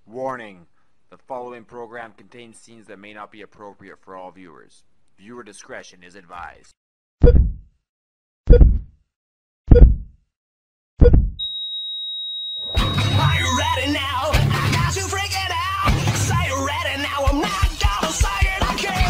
Warning: the following program contains scenes that may not be appropriate for all viewers. Viewer discretion is advised. Are you ready now? I got you freaking out. Say you're ready now. I'm not gonna say it again.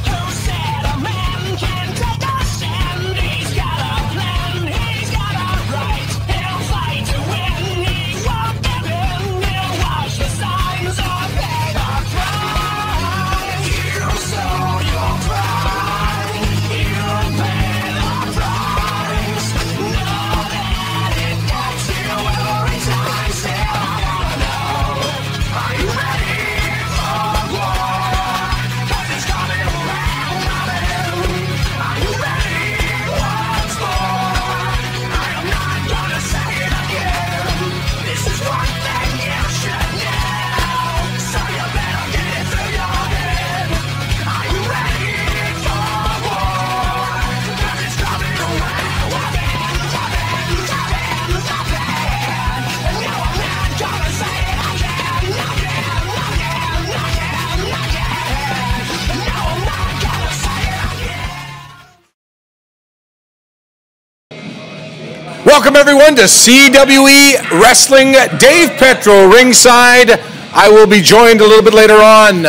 Who said a man can take a stand? He's got a plan. He's got a right. He'll fight to win. He won't give in. He'll watch the signs of pay the price. You sold your pride. You pay the price. Know that it gets you every time. Say, I wanna know, are you ready for war? 'Cause it's coming around, Are you ready once more? I am not gonna say it again. This is one thing you should know, so you better get it through your head. Are you ready for war? 'Cause it's coming around. And no, I'm not gonna say it again. No, I'm not gonna say it again. Welcome everyone to CWE Wrestling. Dave Petro ringside. I will be joined a little bit later on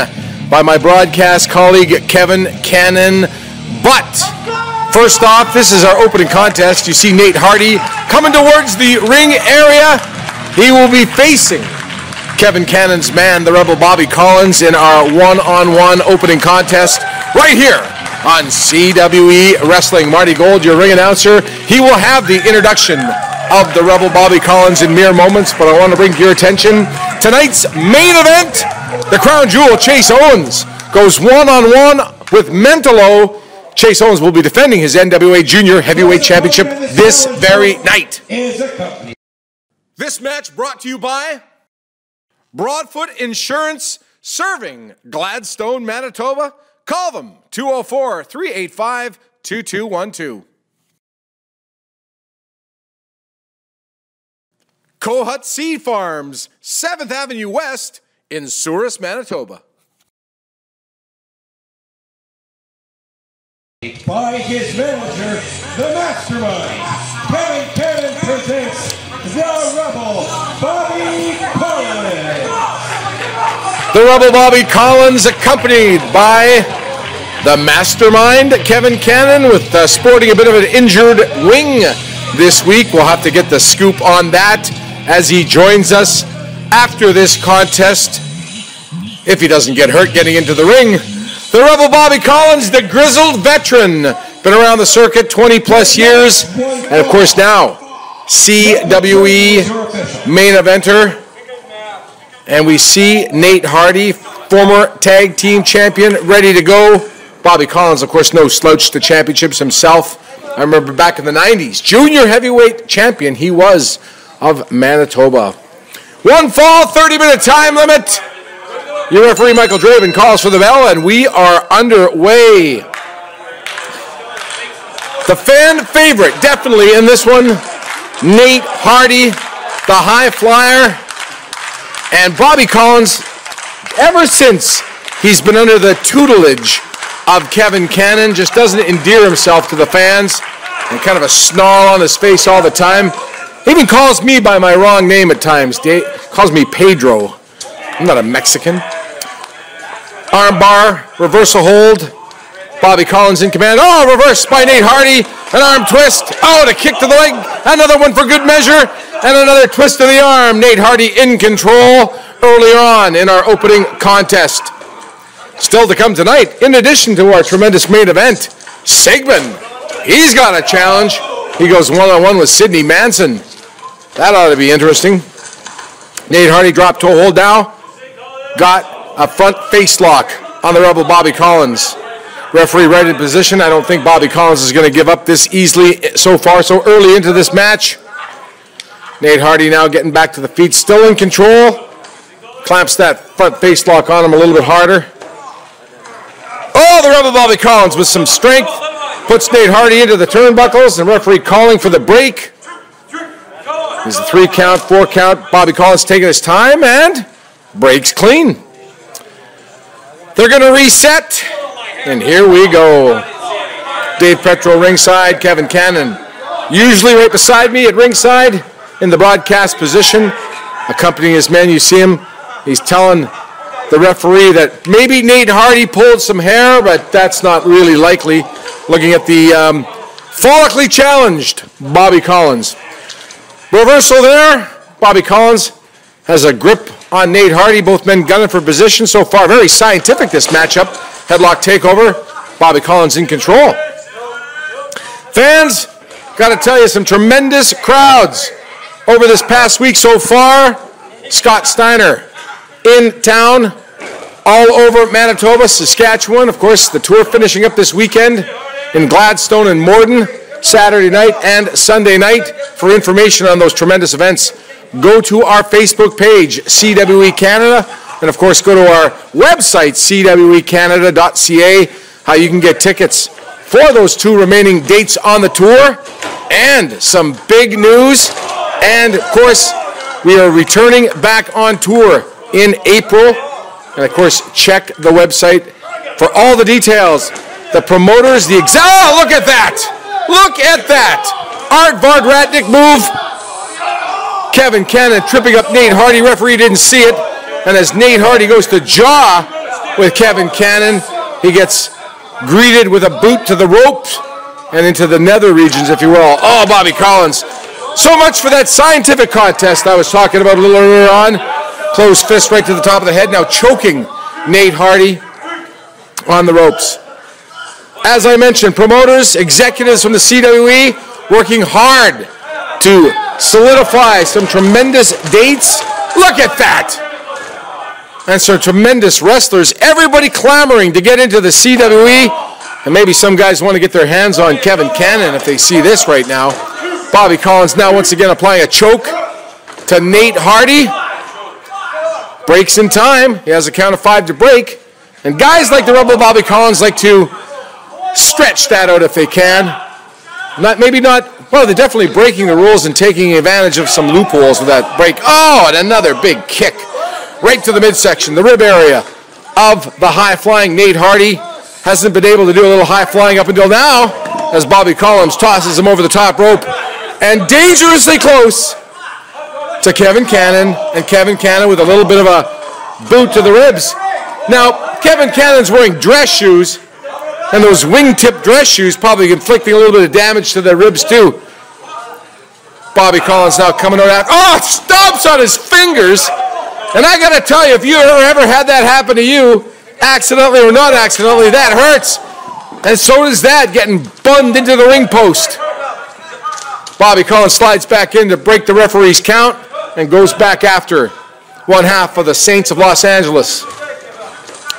by my broadcast colleague Kevin Cannon. But first off, this is our opening contest. You see Nate Hardy coming towards the ring area. He will be facing Kevin Cannon's man, the Rebel Bobby Collins, in our one-on-one opening contest right here on CWE Wrestling. Marty Gold, your ring announcer. He will have the introduction of the Rebel Bobby Collins in mere moments, but I want to bring to your attention tonight's main event. The crown jewel, Chase Owens, goes one-on-one with Mentallo. Chase Owens will be defending his NWA Junior Heavyweight Championship this very night. This match brought to you by Broadfoot Insurance, serving Gladstone, Manitoba. Call them, 204-385-2212. Kohut Seed Farms, 7th Avenue West in Souris, Manitoba. By his manager, the Mastermind, Kevin Cannon presents the Rebel Bobby Collins. The Rebel Bobby Collins, accompanied by the Mastermind, Kevin Cannon, with sporting a bit of an injured wing this week. We'll have to get the scoop on that as he joins us after this contest, if he doesn't get hurt getting into the ring. The Rebel Bobby Collins, the grizzled veteran, been around the circuit 20 plus years, and of course now CWE main eventer. And we see Nate Hardy, former tag team champion, ready to go. Bobby Collins, of course, no slouch to championships himself. I remember back in the 90s, junior heavyweight champion he was of Manitoba. One fall, 30-minute time limit. Your referee, Michael Draven, calls for the bell, and we are underway. The fan favorite, definitely in this one, Nate Hardy, the high flyer. And Bobby Collins, ever since he's been under the tutelage of Kevin Cannon, just doesn't endear himself to the fans, and kind of a snarl on his face all the time. He even calls me by my wrong name at times. He calls me Pedro. I'm not a Mexican. Armbar, reversal hold. Bobby Collins in command. Oh, reversed by Nate Hardy. An arm twist. Oh, and a kick to the leg. Another one for good measure. And another twist to the arm. Nate Hardy in control earlier on in our opening contest. Still to come tonight, in addition to our tremendous main event, Sigmund. He's got a challenge. He goes one-on-one with Sydney Manson. That ought to be interesting. Nate Hardy dropped toe hold now. Got a front face lock on the Rebel Bobby Collins. Referee right in position. I don't think Bobby Collins is going to give up this easily so far, so early into this match. Nate Hardy now getting back to the feet, still in control. Clamps that front face lock on him a little bit harder. Oh, the Rebel Bobby Collins with some strength puts Nate Hardy into the turnbuckles, and referee calling for the break. There's a 3 count, 4 count. Bobby Collins taking his time and breaks clean. They're going to reset, and here we go. Dave Petro ringside, Kevin Cannon usually right beside me at ringside in the broadcast position, accompanying his men. You see him. He's telling the referee that maybe Nate Hardy pulled some hair, but that's not really likely. Looking at the follically challenged Bobby Collins. Reversal there. Bobby Collins has a grip on Nate Hardy. Both men gunning for position so far. Very scientific, this matchup. Headlock takeover. Bobby Collins in control. Fans, got to tell you, some tremendous crowds over this past week so far. Scott Steiner in town, all over Manitoba, Saskatchewan. Of course, the tour finishing up this weekend in Gladstone and Morden, Saturday night and Sunday night. For information on those tremendous events, go to our Facebook page, CWE Canada, and of course go to our website, cwecanada.ca, how you can get tickets for those 2 remaining dates on the tour, and some big news. And of course, we are returning back on tour in April. And of course, check the website for all the details. The promoters, oh, look at that! Look at that! Art Vardratnik move. Kevin Cannon tripping up Nate Hardy. Referee didn't see it. And as Nate Hardy goes to jaw with Kevin Cannon, he gets greeted with a boot to the ropes and into the nether regions, if you will. Oh, Bobby Collins. So much for that scientific contest I was talking about a little earlier on. Closed fist right to the top of the head, now choking Nate Hardy on the ropes. As I mentioned, promoters, executives from the CWE working hard to solidify some tremendous dates. Look at that! And some tremendous wrestlers. Everybody clamoring to get into the CWE. And maybe some guys want to get their hands on Kevin Cannon if they see this right now. Bobby Collins now once again applying a choke to Nate Hardy. Breaks in time. He has a count of 5 to break. And guys like the Rebel Bobby Collins like to stretch that out if they can. Well, they're definitely breaking the rules and taking advantage of some loopholes with that break. Oh, and another big kick right to the midsection, the rib area of the high-flying Nate Hardy. Hasn't been able to do a little high-flying up until now as Bobby Collins tosses him over the top rope. And dangerously close to Kevin Cannon, and Kevin Cannon with a little bit of a boot to the ribs. Now, Kevin Cannon's wearing dress shoes, and those wingtip dress shoes probably inflicting a little bit of damage to their ribs too. Bobby Collins now coming out after. Oh, it stomps on his fingers. And I got to tell you, if you ever had that happen to you, accidentally or not accidentally, that hurts. And so does that, getting bunged into the ring post. Bobby Collins slides back in to break the referee's count and goes back after one half of the Saints of Los Angeles.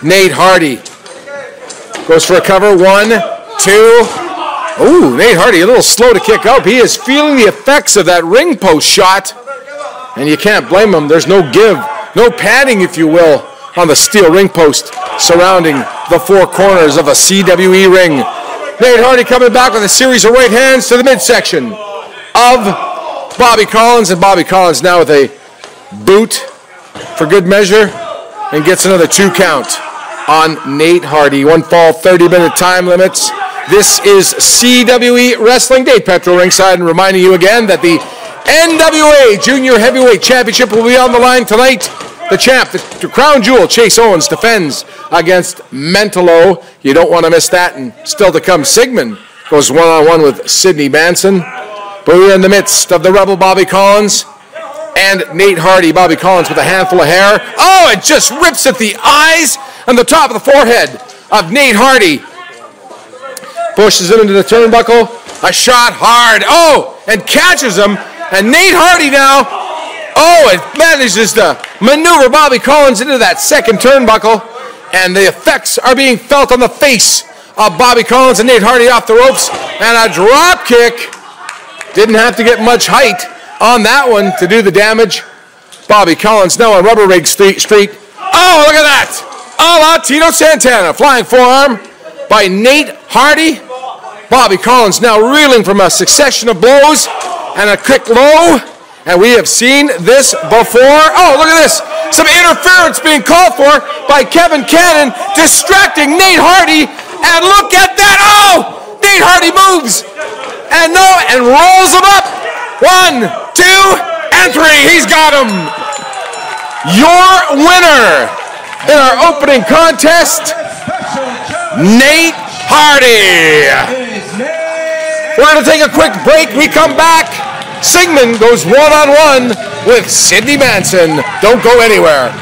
Nate Hardy goes for a cover. 1, 2. Ooh, Nate Hardy a little slow to kick out. He is feeling the effects of that ring post shot. And you can't blame him. There's no give, no padding, if you will, on the steel ring post surrounding the 4 corners of a CWE ring. Nate Hardy coming back with a series of right hands to the midsection of Bobby Collins. And Bobby Collins now with a boot for good measure and gets another 2 count on Nate Hardy. 1 fall, 30-minute time limits. This is CWE Wrestling. Dave Petro ringside, and reminding you again that the NWA Junior Heavyweight Championship will be on the line tonight. The champ, the crown jewel, Chase Owens, defends against Mentallo. You don't want to miss that. And still to come, Sigmon goes one-on-one with Sydney Manson. But we're in the midst of the Rebel Bobby Collins and Nate Hardy. Bobby Collins with a handful of hair. Oh, it just rips at the eyes and the top of the forehead of Nate Hardy. Pushes him into the turnbuckle. A shot hard. Oh, and catches him. And Nate Hardy now, it manages to maneuver Bobby Collins into that second turnbuckle. And the effects are being felt on the face of Bobby Collins and Nate Hardy off the ropes. And a drop kick. Didn't have to get much height on that one to do the damage. Bobby Collins now on Rubber Rig Street. Oh, look at that. Oh, Tito Santana. Flying forearm by Nate Hardy. Bobby Collins now reeling from a succession of blows and a quick low. And we have seen this before. Oh, look at this. Some interference being called for by Kevin Cannon, distracting Nate Hardy. And look at that. Oh, Nate Hardy moves. And rolls him up. 1, 2, and 3. He's got him. Your winner in our opening contest, Nate Hardy. We're going to take a quick break. We come back. Sigmund goes one-on-one with Sydney Manson. Don't go anywhere.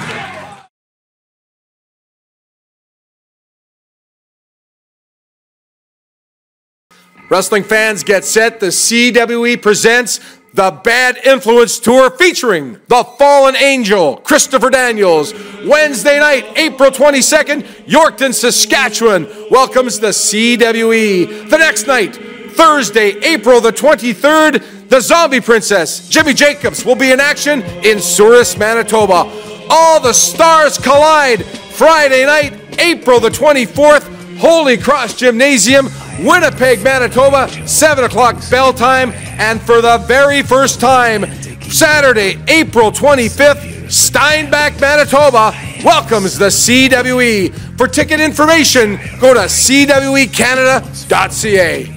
Wrestling fans, get set. The CWE presents the Bad Influence Tour featuring the Fallen Angel, Christopher Daniels. Wednesday night, April 22nd, Yorkton, Saskatchewan welcomes the CWE. The next night, Thursday, April the 23rd, the Zombie Princess, Jimmy Jacobs, will be in action in Souris, Manitoba. All the stars collide. Friday night, April the 24th, Holy Cross Gymnasium, Winnipeg, Manitoba, 7 o'clock bell time. And for the very first time, Saturday, April 25th, Steinbach, Manitoba welcomes the CWE. For ticket information, go to cwecanada.ca.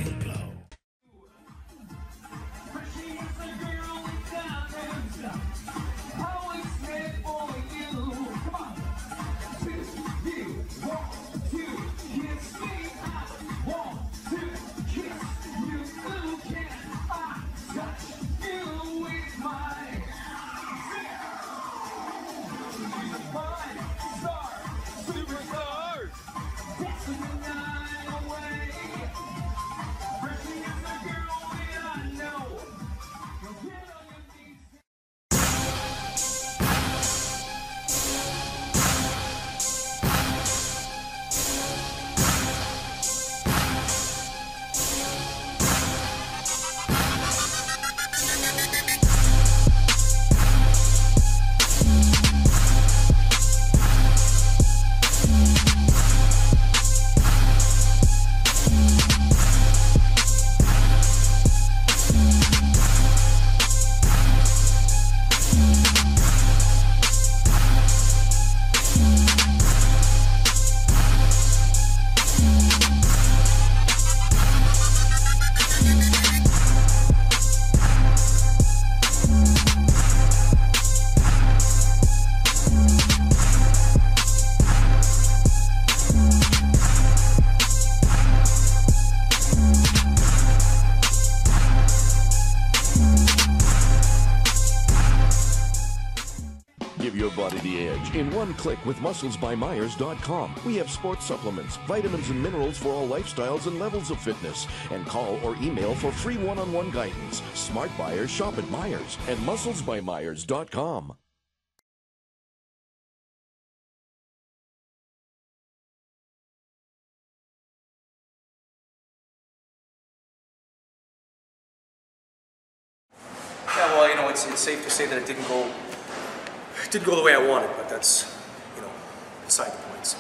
Give your body the edge in one click with musclesbymyers.com. We have sports supplements, vitamins, and minerals for all lifestyles and levels of fitness. And call or email for free one-on-one guidance. Smart buyers shop at Myers and musclesbymyers.com. Yeah, well, you know, it's safe to say that it didn't go the way I wanted, but that's, you know, beside the point.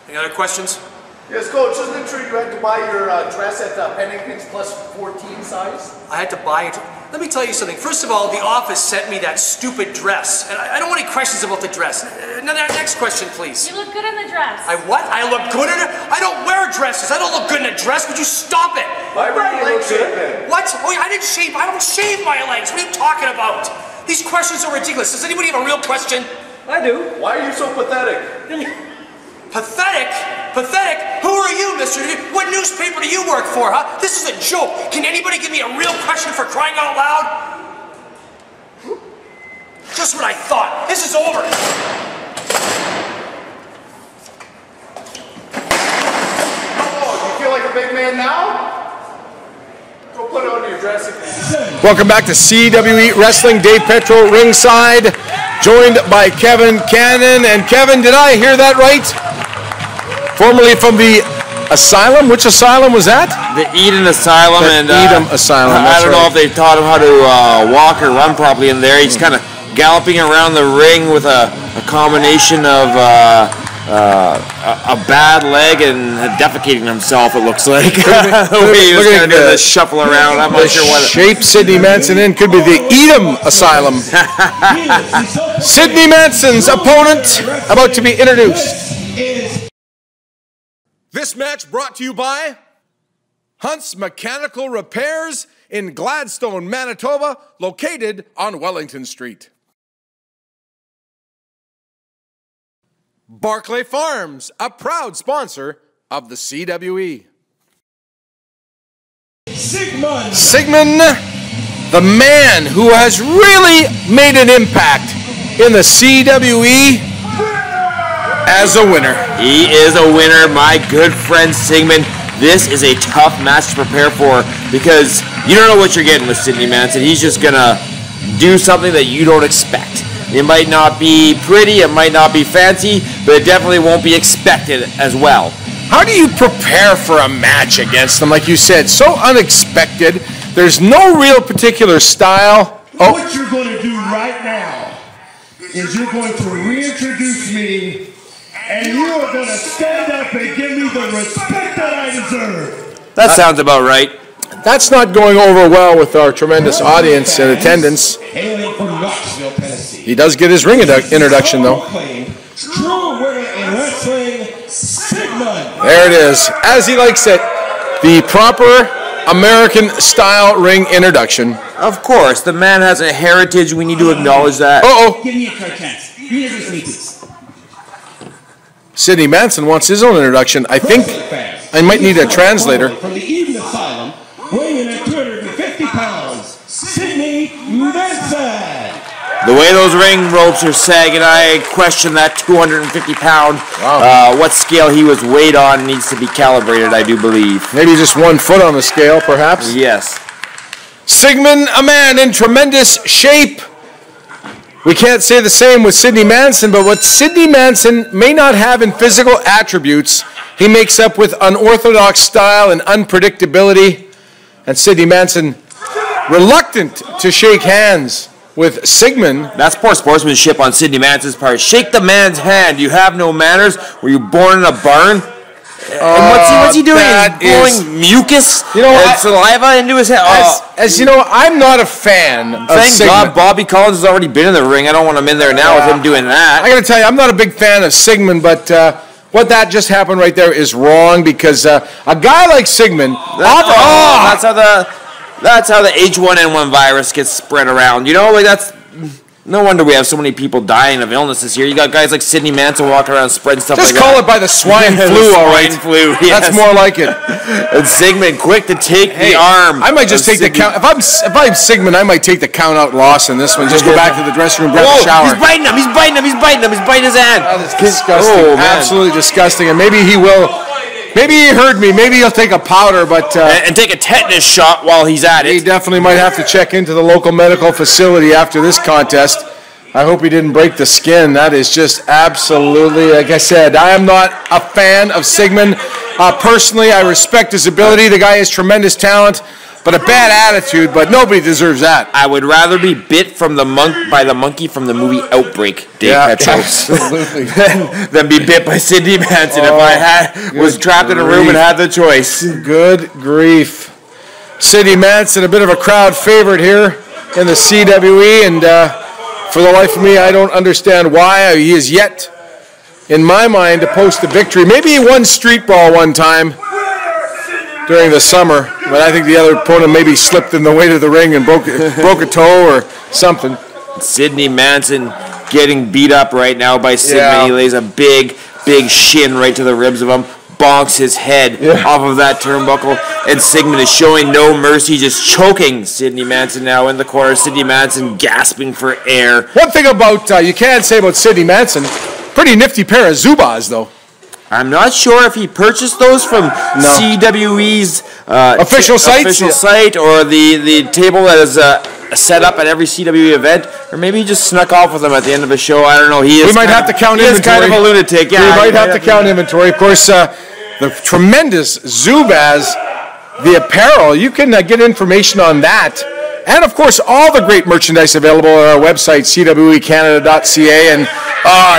Any other questions? Yes, Coach, isn't it true you had to buy your dress at Pennington's plus 14 size? I had to buy it. Let me tell you something. First of all, the office sent me that stupid dress, and I don't want any questions about the dress. Next question, please. You look good in the dress. I what? I look good in it? I don't wear dresses. I don't look good in a dress. Would you stop it? Why were you look good? What? Oh, I didn't shave. I don't shave my legs. What are you talking about? These questions are ridiculous. Does anybody have a real question? I do. Why are you so pathetic? Pathetic? Pathetic? Who are you, mister? What newspaper do you work for, huh? This is a joke. Can anybody give me a real question for crying out loud? Just what I thought. This is over. Oh, do you feel like a big man now? Go put on your dress again. Welcome back to CWE Wrestling. Dave Petro ringside, joined by Kevin Cannon. And Kevin, did I hear that right? Formerly from the Asylum? Which asylum was that? The Eden Asylum. Eden Asylum. I don't know if they taught him how to walk or run properly in there. He's kind of galloping around the ring with a combination of a bad leg and defecating himself, it looks like. The way he was kind of doing this shuffle around. I'm not sure what shape Sydney Manson in could be the Edom Asylum. Sydney Manson's opponent about to be introduced. This match brought to you by Hunt's Mechanical Repairs in Gladstone, Manitoba, located on Wellington Street. Barclay Farms, a proud sponsor of the CWE. Sigmund, the man who has really made an impact in the CWE as a winner. He is a winner, my good friend Sigmund. This is a tough match to prepare for because you don't know what you're getting with Sydney Manson. He's just going to do something that you don't expect. It might not be pretty, it might not be fancy, but it definitely won't be expected as well. How do you prepare for a match against them? Like you said, so unexpected. There's no real particular style. Oh. What you're going to do right now is you're going to reintroduce me, and you are going to stand up and give me the respect that I deserve. That sounds about right. That's not going over well with our tremendous audience and attendance. Hailing from Knoxville, Tennessee. He does get his ring introduction, though. True winner in wrestling, Sigmund. There it is. As he likes it, the proper American-style ring introduction. Of course, the man has a heritage. We need to acknowledge that. Uh-oh. Give me a chance. You introduce me, please. Sydney Manson wants his own introduction. I think I might need a translator. From the Eden Asylum, weighing in at 250 pounds, Sydney Manson. The way those ring ropes are sagging, I question that 250-pound. Wow. What scale he was weighed on needs to be calibrated, I do believe. Maybe just 1 foot on the scale, perhaps. Yes. Sigmund, a man in tremendous shape. We can't say the same with Sydney Manson, but what Sydney Manson may not have in physical attributes, he makes up with unorthodox style and unpredictability. And Sydney Manson, reluctant to shake hands with Sigmund. That's poor sportsmanship on Sydney Manson's part. Shake the man's hand. You have no manners. Were you born in a barn? And what's he doing? He's blowing mucus and saliva into his head. As you know, I'm not a fan of Thank Sigmund. God Bobby Collins has already been in the ring. I don't want him in there now with him doing that. I got to tell you, I'm not a big fan of Sigmund, but what that just happened right there is wrong because a guy like Sigmund... That's how the H1N1 virus gets spread around. You know, like that's no wonder we have so many people dying of illnesses here. You got guys like Sydney Manson walking around spreading stuff just like that. Just call it by the swine flu, all right. Swine flu, yes. That's more like it. And Sigmund, quick to take the arm. I might just take the count. If I'm Sigmund, I might take the count out loss in this one. Just go back to the dressing room, grab a shower. He's biting him. He's biting him. He's biting him. He's biting his hand. That is disgusting. Absolutely disgusting. And maybe he will. Maybe he heard me. Maybe he'll take a powder, but... and take a tetanus shot while he's at it. He definitely might have to check into the local medical facility after this contest. I hope he didn't break the skin. That is just absolutely... Like I said, I am not a fan of Sigmund. Personally, I respect his ability. The guy has tremendous talent, but a bad attitude, but nobody deserves that. I would rather be bit from by the monkey from the movie Outbreak, Dave Petro, absolutely. than be bit by Sydney Manson if I was trapped in a room and had the choice. Good grief. Sydney Manson, a bit of a crowd favorite here in the CWE, and for the life of me, I don't understand why he is yet, in my mind, to post a victory. Maybe he won street ball one time during the summer, but I think the other opponent maybe slipped in the way to the ring and broke a toe or something. Sydney Manson getting beat up right now by Sigmund. Yeah. He lays a big shin right to the ribs of him, bonks his head off of that turnbuckle, and Sigmund is showing no mercy, just choking Sydney Manson now in the corner. Sydney Manson gasping for air. One thing about you can't say about Sydney Manson, pretty nifty pair of Zubas, though. I'm not sure if he purchased those from CWE's official site or the table that is set up at every CWE event, or maybe he just snuck off with them at the end of a show. I don't know. We might have to count inventory. He is kind of a lunatic. Yeah, we might have to count inventory. Of course, the tremendous Zubaz, the apparel, you can get information on that. And, of course, all the great merchandise available on our website, cwecanada.ca. And,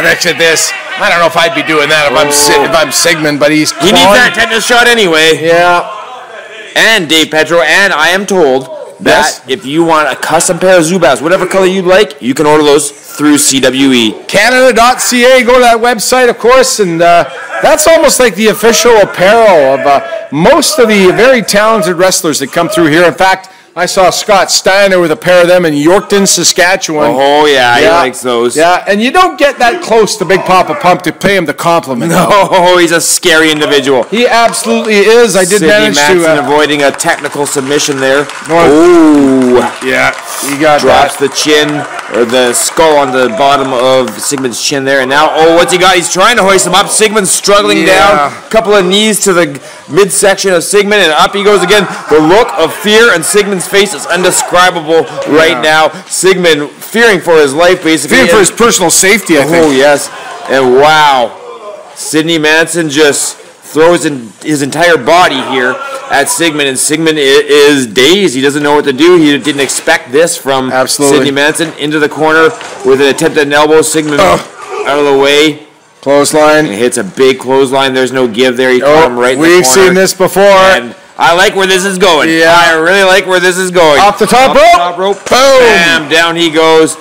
next at this, I don't know if I'd be doing that if I'm Sigmund, but he needs that tetanus shot anyway. Yeah. And Dave Petro, and I am told that if you want a custom pair of Zubaz, whatever color you'd like, you can order those through CWE. Canada.ca, go to that website, of course, and that's almost like the official apparel of most of the very talented wrestlers that come through here. In fact, I saw Scott Steiner with a pair of them in Yorkton, Saskatchewan. Oh, yeah, he likes those. Yeah, and you don't get that close to Big Papa Pump to pay him the compliment. No, he's a scary individual. He absolutely is. I did manage Sydney Manson to... avoiding a technical submission there. Oh, yeah, he got drops the chin, or the skull on the bottom of Sigmund's chin there. And now, what's he got? He's trying to hoist him up. Sigmund's struggling down. Couple of knees to the midsection of Sigmund, and up he goes again. The look of fear on Sigmund's face is undescribable right now. Sigmund fearing for his life, basically. Fearing for his personal safety, I think. Oh, yes. And wow. Sydney Manson just throws in his entire body here at Sigmund, and Sigmund is dazed. He doesn't know what to do. He didn't expect this from Sydney Manson. Into the corner with an attempt at an elbow. Sigmund out of the way. Clothesline. And hits a big clothesline. There's no give there. He caught him right in the corner. We've seen this before. And I like where this is going. Yeah. I really like where this is going. Off the top rope. Top rope. Boom. Bam. Down he goes.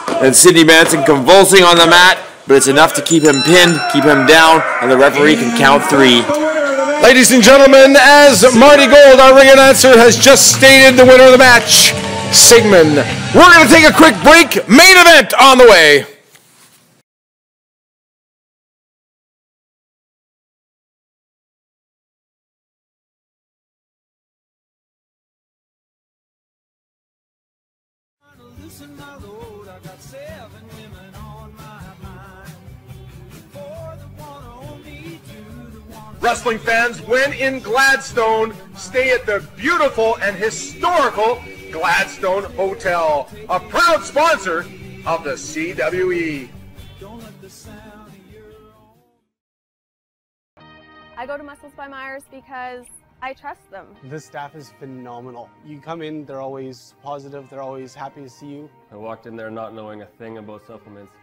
And Sydney Manson convulsing on the mat. But it's enough to keep him pinned, keep him down, and the referee can count 3. Ladies and gentlemen, as Marty Gold, our ring announcer, has just stated the winner of the match, Sigmund. We're going to take a quick break. Main event on the way. Wrestling fans, when in Gladstone, stay at the beautiful and historical Gladstone Hotel, a proud sponsor of the CWE. I go to Muscles by Myers because I trust them. This staff is phenomenal. You come in, they're always positive, they're always happy to see you. I walked in there not knowing a thing about supplements,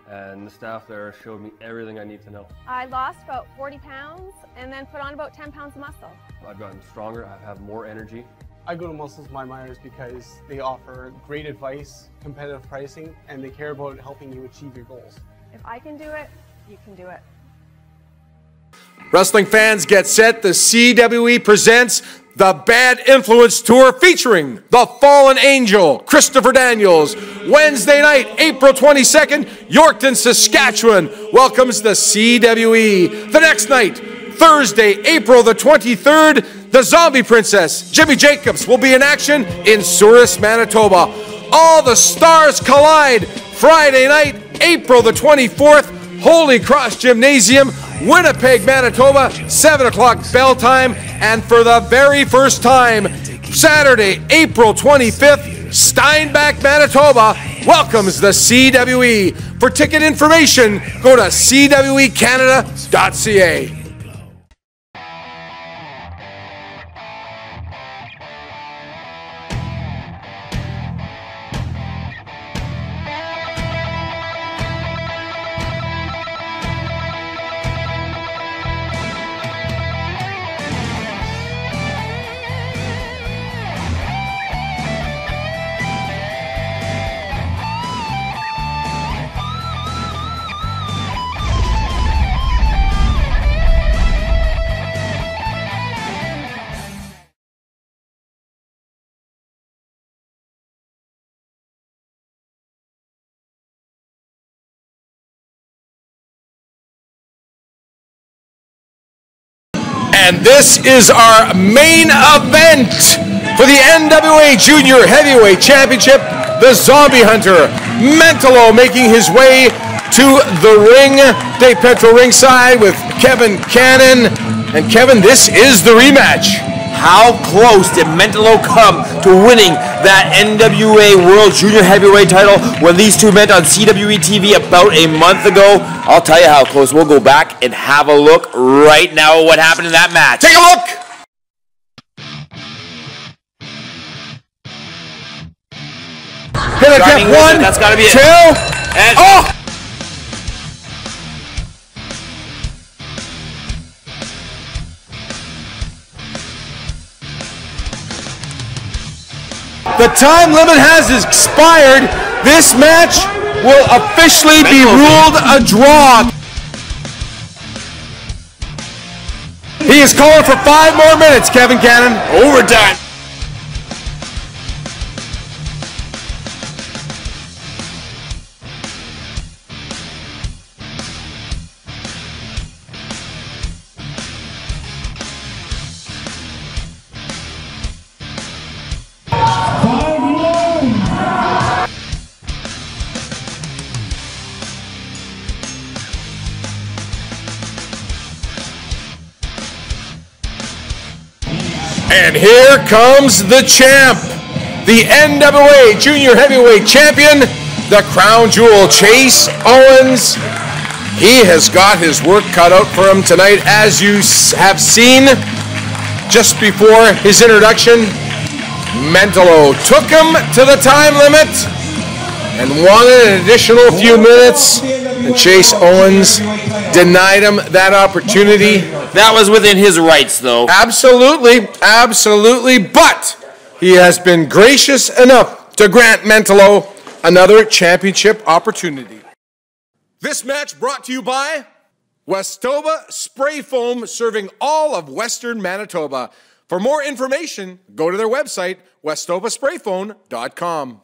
and the staff there showed me everything I need to know. I lost about 40 pounds and then put on about 10 pounds of muscle. I've gotten stronger, I have more energy. I go to Muscles by Myers because they offer great advice, competitive pricing, and they care about helping you achieve your goals. If I can do it, you can do it. Wrestling fans, get set. The CWE presents the Bad Influence Tour featuring the Fallen Angel, Christopher Daniels. Wednesday night, April 22nd, Yorkton, Saskatchewan welcomes the CWE. The next night, Thursday, April the 23rd, the Zombie Princess, Jimmy Jacobs, will be in action in Souris, Manitoba. All the stars collide. Friday night, April the 24th, Holy Cross Gymnasium, Winnipeg, Manitoba, 7 o'clock bell time. And for the very first time, Saturday, April 25th, Steinbach, Manitoba welcomes the CWE. For ticket information, go to cwecanada.ca. And this is our main event for the NWA Junior Heavyweight Championship. The Zombie Hunter, Mentallo, making his way to the ring. Dave Petro ringside with Kevin Cannon. And Kevin, this is the rematch. How close did Mentallo come to winning that NWA World Junior Heavyweight title when these two met on CWE TV about a month ago? I'll tell you how close. We'll go back and have a look right now at what happened in that match. Take a look! Gonna get one, that's gotta be it. Two, and oh! The time limit has expired. This match will officially be ruled a draw. He is calling for 5 more minutes, Kevin Cannon. Overtime. And here comes the champ, the NWA Junior Heavyweight Champion, the crown jewel, Chase Owens. He has got his work cut out for him tonight, as you have seen just before his introduction. Mentallo took him to the time limit and wanted an additional few minutes, and Chase Owens denied him that opportunity. That was within his rights, though. Absolutely, absolutely, but he has been gracious enough to grant Mentallo another championship opportunity. This match brought to you by Westoba Spray Foam, serving all of Western Manitoba. For more information, go to their website, westobasprayfoam.com.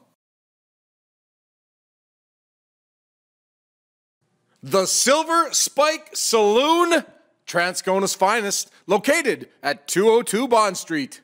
The Silver Spike Saloon, Transcona's finest, located at 202 Bond Street.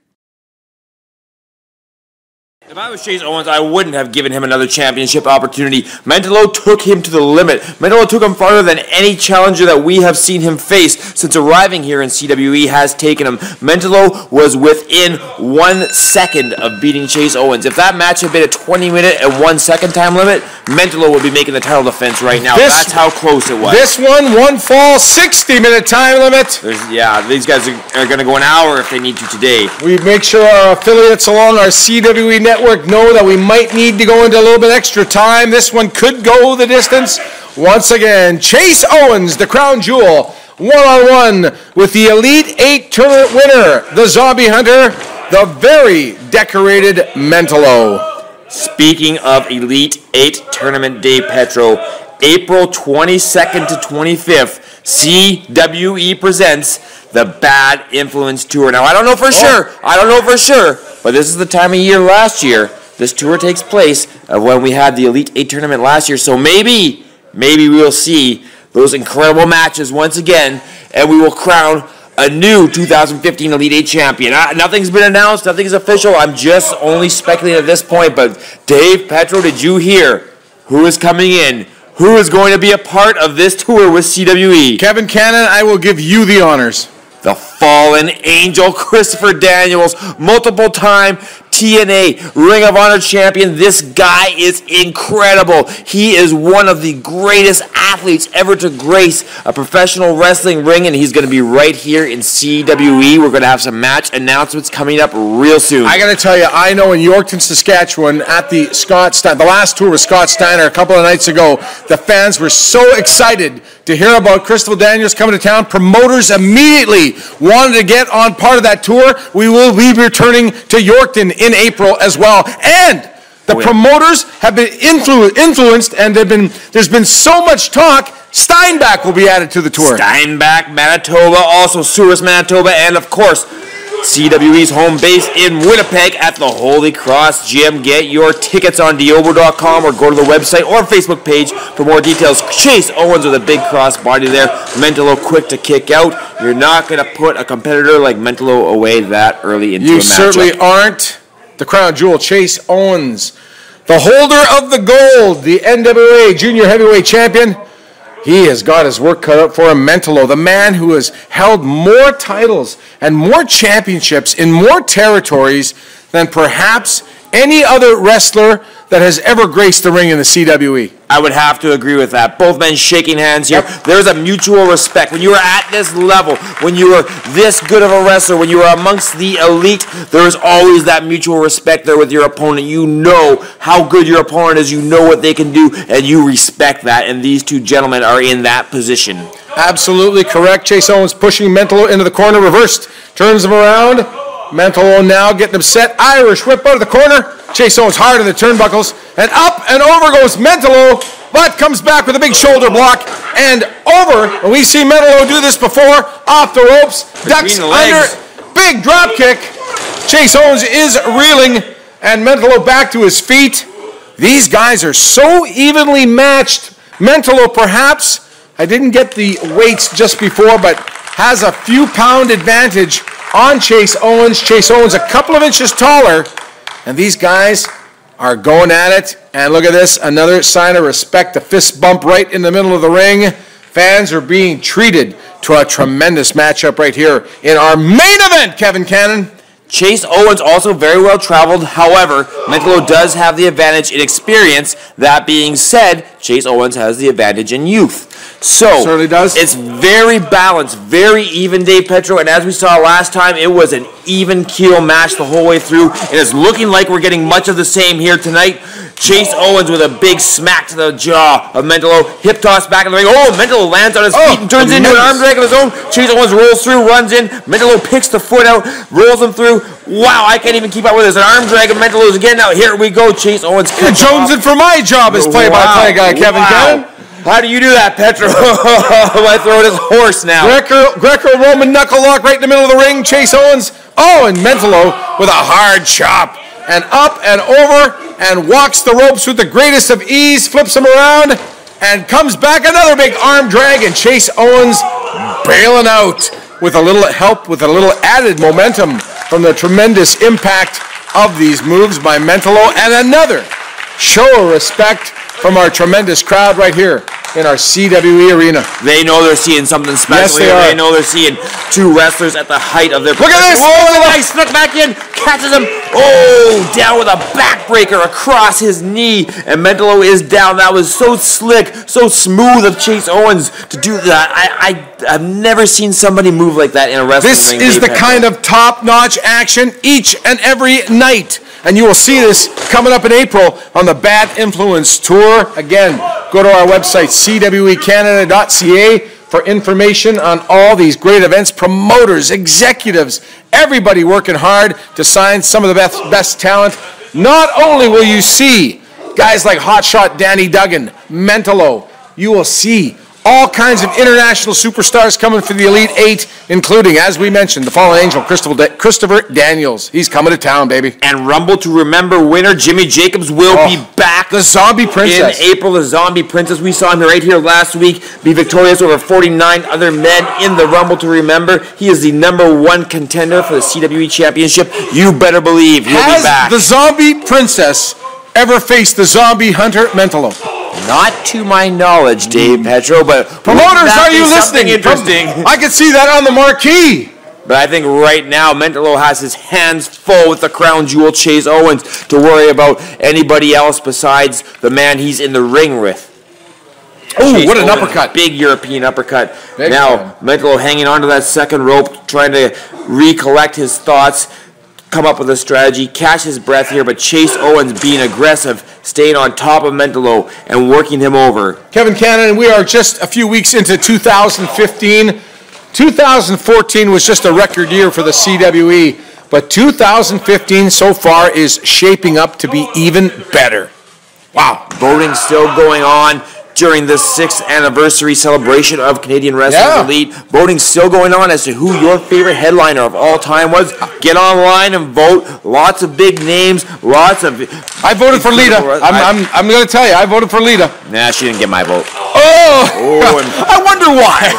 If I was Chase Owens, I wouldn't have given him another championship opportunity. Mentallo took him to the limit. Mentallo took him farther than any challenger that we have seen him face since arriving here in CWE has taken him. Mentallo was within 1 second of beating Chase Owens. If that match had been a 20-minute and 1 second time limit, Mentallo would be making the title defense right now. That's how close it was. This one fall, 60-minute time limit. Yeah, these guys are going to go an hour if they need to today. We make sure our affiliates along our CWE network know that we might need to go into a little bit extra time. This one could go the distance. Once again, Chase Owens, the crown jewel, one-on-one with the Elite 8 tournament winner, the Zombie Hunter, the very decorated Mentallo. Speaking of Elite 8 Tournament Day, Petro, April 22nd to 25th, CWE presents the Bad Influence Tour. Now, I don't know for sure, but this is the time of year last year. This tour takes place when we had the Elite 8 tournament last year, so maybe we'll see those incredible matches once again, and we will crown a new 2015 Elite 8 champion. Nothing's been announced, nothing's official. I'm just only speculating at this point, but Dave, Petro, did you hear who is coming in? Who is going to be a part of this tour with CWE? Kevin Cannon, I will give you the honors. The fallen angel, Christopher Daniels, multiple-time TNA Ring of Honor champion. This guy is incredible. He is one of the greatest athletes ever to grace a professional wrestling ring, and he's going to be right here in CWE. We're going to have some match announcements coming up real soon. I got to tell you, I know in Yorkton, Saskatchewan, at the the last tour with Scott Steiner a couple of nights ago, the fans were so excited to hear about Christopher Daniels coming to town. Promoters immediately wanted to get on part of that tour. We will be returning to Yorkton in April as well. And the promoters have been influenced, and there's been so much talk, Steinbach will be added to the tour. Steinbach, Manitoba, also Souris, Manitoba, and of course, CWE's home base in Winnipeg at the Holy Cross Gym. Get your tickets on Diobo.com or go to the website or Facebook page for more details. Chase Owens with a big crossbody there. Mentallo quick to kick out. You're not going to put a competitor like Mentallo away that early into a matchup. You certainly aren't. The crown jewel, Chase Owens, the holder of the gold, the NWA Junior Heavyweight Champion. He has got his work cut out for him. Mentallo, the man who has held more titles and more championships in more territories than perhaps any other wrestler that has ever graced the ring in the CWE. I would have to agree with that. Both men shaking hands here. Yep. There's a mutual respect. When you are at this level, when you are this good of a wrestler, when you are amongst the elite, there is always that mutual respect there with your opponent. You know how good your opponent is. You know what they can do, and you respect that. And these two gentlemen are in that position. Absolutely correct. Chase Owens pushing Mentallo into the corner, reversed, turns him around. Mentallo now getting upset. Irish whip out of the corner. Chase Owens hard in the turnbuckles. And up and over goes Mentallo, but comes back with a big shoulder block. And over. And we've seen Mentallo do this before. Off the ropes. Ducks under. Big drop kick. Chase Owens is reeling. And Mentallo back to his feet. These guys are so evenly matched. Mentallo perhaps, I didn't get the weights just before, but has a few pound advantage on Chase Owens. Chase Owens a couple of inches taller, and these guys are going at it. And look at this, another sign of respect, a fist bump right in the middle of the ring. Fans are being treated to a tremendous matchup right here in our main event, Kevin Cannon. Chase Owens also very well traveled. However, Mentallo does have the advantage in experience. That being said, Chase Owens has the advantage in youth. So certainly does. It's very balanced, very even, Dave Petro. And as we saw last time, it was an even keel match the whole way through. And it's looking like we're getting much of the same here tonight. Chase Owens with a big smack to the jaw of Mentallo. Hip toss back in the ring. Oh, Mentallo lands on his feet and turns into an arm drag of his own. Chase Owens rolls through, runs in. Mentallo picks the foot out, rolls him through. Wow, I can't even keep up with this. An arm drag of Mentallo's again. Now here we go. Chase Owens. Jonesing for my job as play-by-play guy, Kevin Cannon. How do you do that, Petro? I throw his horse now. Greco-Roman knuckle lock right in the middle of the ring. Chase Owens. Oh, and Mentallo with a hard chop. And up and over and walks the ropes with the greatest of ease. Flips him around and comes back. Another big arm drag. And Chase Owens bailing out with a little help, with a little added momentum from the tremendous impact of these moves by Mentallo. And another show of respect from our tremendous crowd right here in our CWE arena. They know they're seeing something special. Yes, they are. They know they're seeing two wrestlers at the height of their Look at this! Whoa, nice, snuck back in, catches him. Oh, down with a backbreaker across his knee. And Mentallo is down. That was so slick, so smooth of Chase Owens to do that. I've never seen somebody move like that in a wrestling ring. This is the kind of top-notch action each and every night. And you will see this coming up in April on the Bad Influence Tour. Again, go to our website, cwecanada.ca, for information on all these great events. Promoters, executives, everybody working hard to sign some of the best talent. Not only will you see guys like Hotshot Danny Duggan, Mentallo, you will see all kinds of international superstars coming for the Elite Eight, including, as we mentioned, the Fallen Angel, Christopher Daniels. He's coming to town, baby. And Rumble to Remember winner Jimmy Jacobs will be back. The Zombie Princess. In April, the Zombie Princess. We saw him right here last week be victorious over 49 other men in the Rumble to Remember. He is the #1 contender for the CWE Championship. You better believe he'll be back. Has the Zombie Princess ever faced the Zombie Hunter Mentallo? Not to my knowledge, Dave Petro, but promoters, are you listening? Interesting. I can see that on the marquee. But I think right now, Mentallo has his hands full with the crown jewel Chase Owens to worry about anybody else besides the man he's in the ring with. Oh, what an uppercut. Big European uppercut. Big now, Mentallo hanging onto that second rope, trying to recollect his thoughts, come up with a strategy, catch his breath here, but Chase Owens being aggressive, staying on top of Mentallo and working him over. Kevin Cannon, we are just a few weeks into 2015. 2014 was just a record year for the CWE, but 2015 so far is shaping up to be even better. Wow. Voting still going on during the 6th anniversary celebration of Canadian Wrestling Elite. Voting still going on as to who your favorite headliner of all time was. Get online and vote. Lots of big names. Lots of. I voted for Lita. I'm going to tell you, I voted for Lita. Nah, she didn't get my vote. Oh, I wonder why.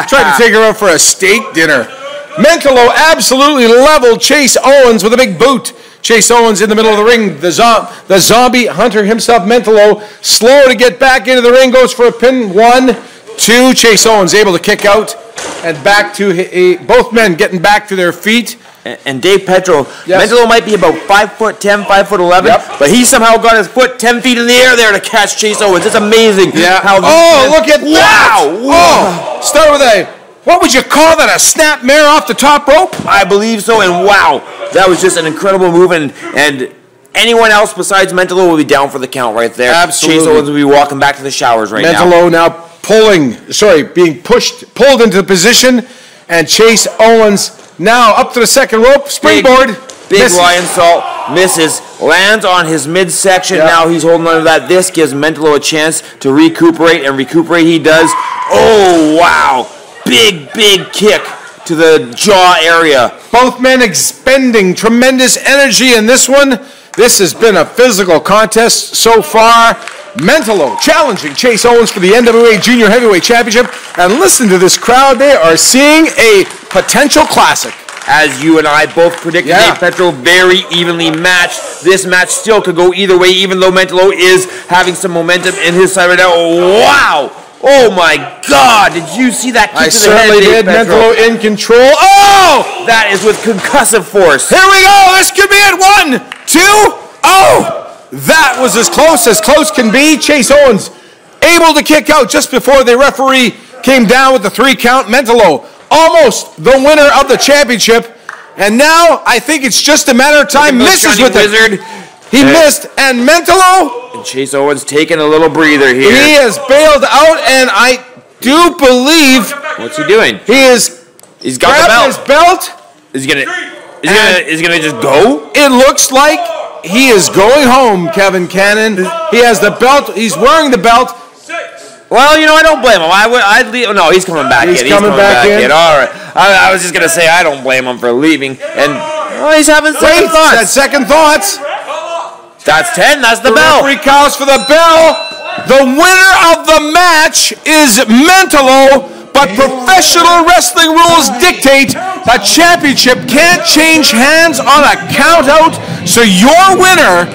Tried to take her out for a steak dinner. Mentallo absolutely leveled Chase Owens with a big boot. Chase Owens in the middle of the ring. The Zombie Hunter himself, Mentallo, slow to get back into the ring, goes for a pin. 1, 2. Chase Owens able to kick out and back to both men getting back to their feet. And Dave Petro, Mentallo might be about 5'10", 5'11", but he somehow got his foot 10 feet in the air there to catch Chase Owens. It's amazing. How look at that! Wow! Start with what would you call that, a snap mare off the top rope? I believe so, and wow, that was just an incredible move, and anyone else besides Mentallo will be down for the count right there. Absolutely. Chase Owens will be walking back to the showers right now. Mentallo now being pulled into position, and Chase Owens Now up to the second rope, springboard. Big misses. lion salt, misses, lands on his midsection. Yeah. Now he's holding on to that. This gives Mentallo a chance to recuperate, and recuperate he does. Oh, wow. Big kick to the jaw area. Both men expending tremendous energy in this one. This has been a physical contest so far. Mentallo challenging Chase Owens for the NWA Junior Heavyweight Championship. And listen to this crowd. They are seeing a potential classic. As you and I both predicted, Dave Petro very evenly matched. This match still could go either way, even though Mentallo is having some momentum in his side right now. Wow! Oh my God! Did you see that kick to the head, certainly did. Dave Petro? Mentallo in control. Oh! That is with concussive force. Here we go. This could be it. 1, 2. Oh! That was as close can be. Chase Owens able to kick out just before the referee came down with the 3 count. Mentallo almost the winner of the championship. And now I think it's just a matter of time. Misses with it. He missed, and Mentallo. And Chase Owens taking a little breather here. He has bailed out, and I do believe. What's he doing? He's got the belt. his belt. Is he gonna just go? It looks like he is going home, Kevin Cannon. He has the belt. He's wearing the belt. Well, you know, I don't blame him. I'd leave. No, he's coming back in. He's coming back in. All right. I was just gonna say I don't blame him for leaving, and he's having second thoughts. That's second thoughts. That's 10. That's the bell. Referee calls for the bell. The winner of the match is Mentallo, but professional wrestling rules dictate a championship can't change hands on a count out. So your winner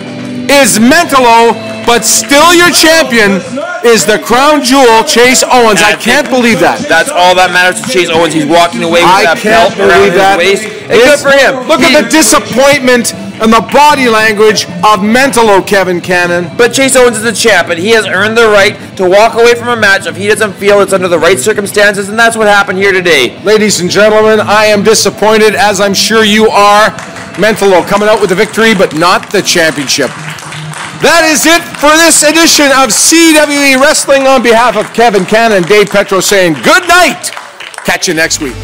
is Mentallo, but still your champion is the crown jewel, Chase Owens. I can't believe that. That's all that matters to Chase Owens. He's walking away with that belt around his waist. And good for him. Look at the disappointment and the body language of Mentallo, Kevin Cannon. But Chase Owens is the champ, and he has earned the right to walk away from a match if he doesn't feel it's under the right circumstances, and that's what happened here today. Ladies and gentlemen, I am disappointed, as I'm sure you are. Mentallo coming out with the victory, but not the championship. That is it for this edition of CWE Wrestling. On behalf of Kevin Cannon and Dave Petro saying good night. Catch you next week.